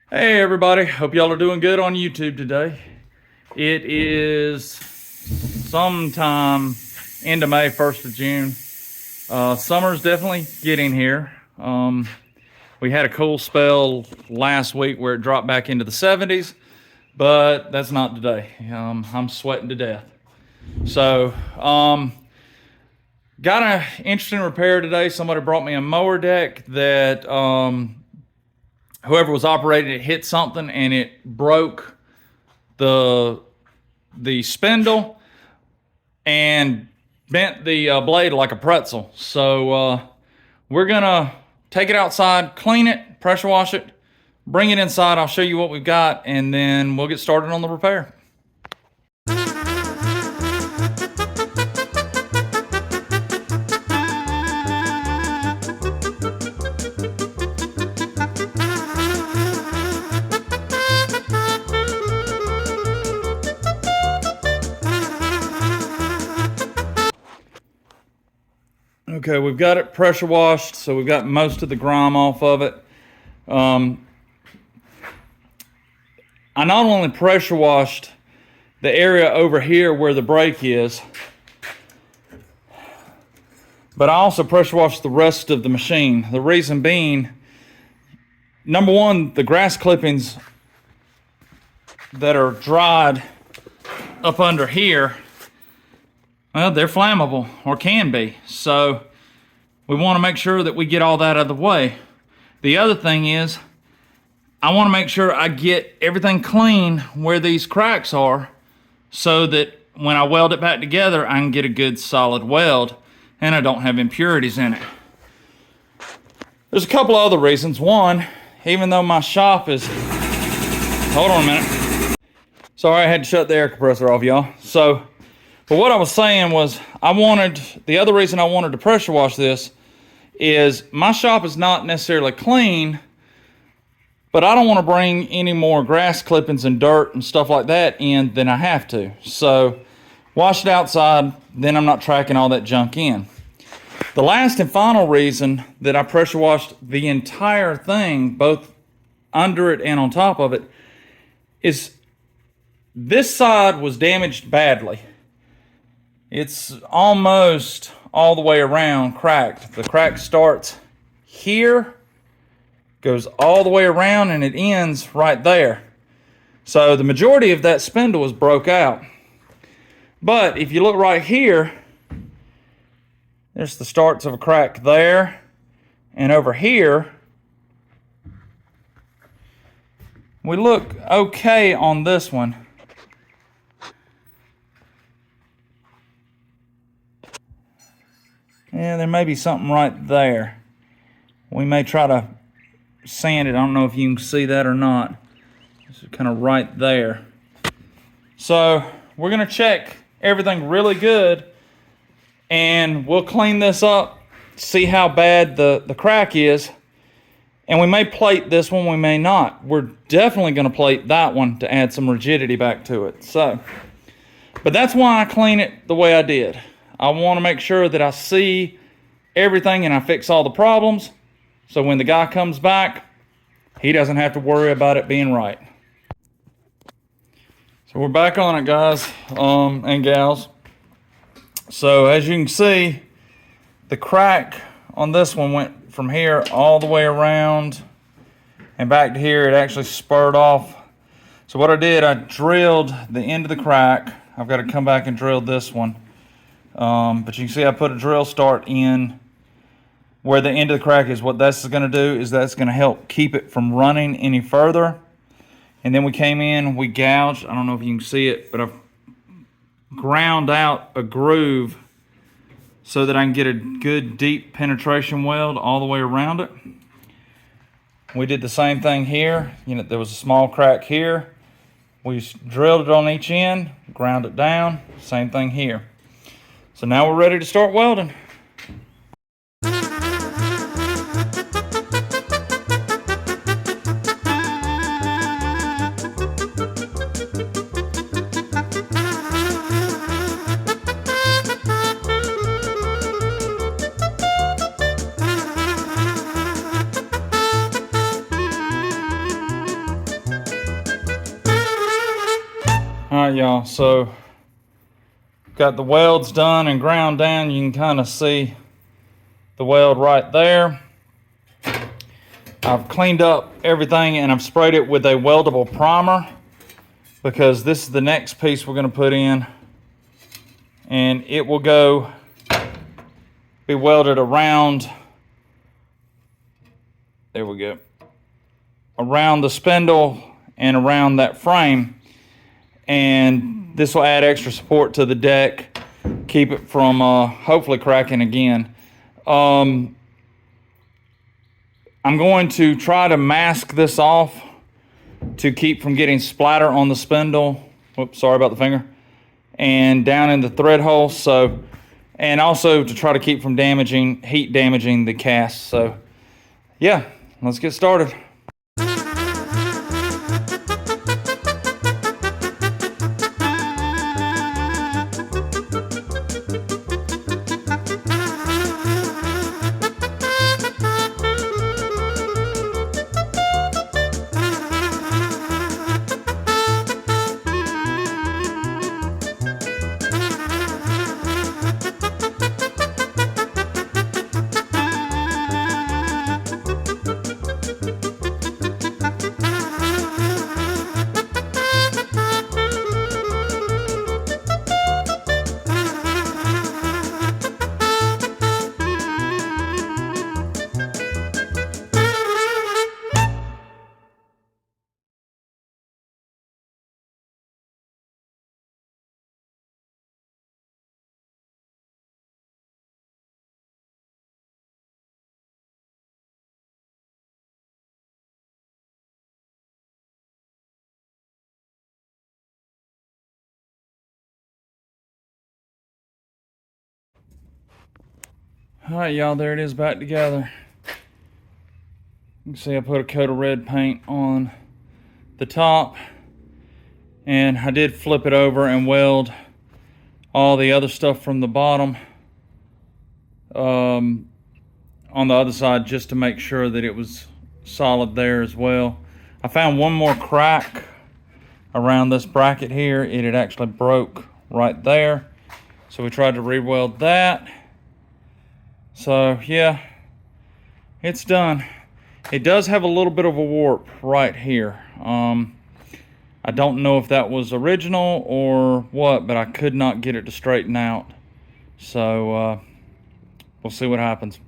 Hey everybody, hope y'all are doing good on YouTube today. It is sometime end of May, 1st of June. Summer's definitely getting here. We had a cool spell last week where it dropped back into the 70s, but that's not today. I'm sweating to death. So, got an interesting repair today. Somebody brought me a mower deck that whoever was operating it hit something and it broke the spindle and bent the blade like a pretzel. So we're gonna take it outside, clean it, pressure wash it, bring it inside. I'll show you what we've got, and then we'll get started on the repair. Okay, we've got it pressure washed, so we've got most of the grime off of it. I not only pressure washed the area over here where the brake is, but I also pressure washed the rest of the machine. The reason being, number one, the grass clippings that are dried up under here, well, they're flammable, or can be. So we want to make sure that we get all that out of the way. The other thing is, I want to make sure I get everything clean where these cracks are, so that when I weld it back together, I can get a good solid weld and I don't have impurities in it. There's a couple of other reasons. One, even though my shop is, hold on a minute. Sorry, I had to shut the air compressor off, y'all. But what I was saying was, the other reason I wanted to pressure wash this is my shop is not necessarily clean, but I don't want to bring any more grass clippings and dirt and stuff like that in than I have to. So wash it outside, then I'm not tracking all that junk in. The last and final reason that I pressure washed the entire thing, both under it and on top of it, is this side was damaged badly. It's almost all the way around cracked. The crack starts here, goes all the way around, and it ends right there. So the majority of that spindle is broke out. But if you look right here, there's the starts of a crack there, and over here, we look okay on this one. Yeah, there may be something right there. We may try to sand it. I don't know if you can see that or not. It's kind of right there. So we're going to check everything really good, and we'll clean this up, see how bad the crack is, and we may plate this one, we may not. We're definitely going to plate that one to add some rigidity back to it. But that's why I clean it the way I did. I want to make sure that I see everything and I fix all the problems, so when the guy comes back, he doesn't have to worry about it being right. So we're back on it, guys and gals. So as you can see, the crack on this one went from here all the way around and back to here. It actually spurred off. So what I did, I drilled the end of the crack. I've got to come back and drill this one. But you can see I put a drill start in where the end of the crack is. What that's going to do is that's going to help keep it from running any further. And then we came in, we gouged, I don't know if you can see it, but I've ground out a groove so that I can get a good deep penetration weld all the way around it. We did the same thing here. There was a small crack here. We drilled it on each end, ground it down, same thing here. So now we're ready to start welding. All right, y'all, so got the welds done and ground down. You can kind of see the weld right there. I've cleaned up everything and I've sprayed it with a weldable primer because this is the next piece we're going to put in, and it will be welded around, there we go, around the spindle and around that frame, and this will add extra support to the deck, keep it from hopefully cracking again. I'm going to try to mask this off to keep from getting splatter on the spindle. Whoops, sorry about the finger. And down in the thread hole. So, and also to try to keep from heat damaging the cast. So yeah, let's get started. All right, y'all, there it is back together. You can see I put a coat of red paint on the top, and I did flip it over and weld all the other stuff from the bottom on the other side, just to make sure that it was solid there as well. I found one more crack around this bracket here. It had actually broke right there, so we tried to re-weld that. So yeah, it's done. It does have a little bit of a warp right here. I don't know if that was original or what, but I could not get it to straighten out. So we'll see what happens.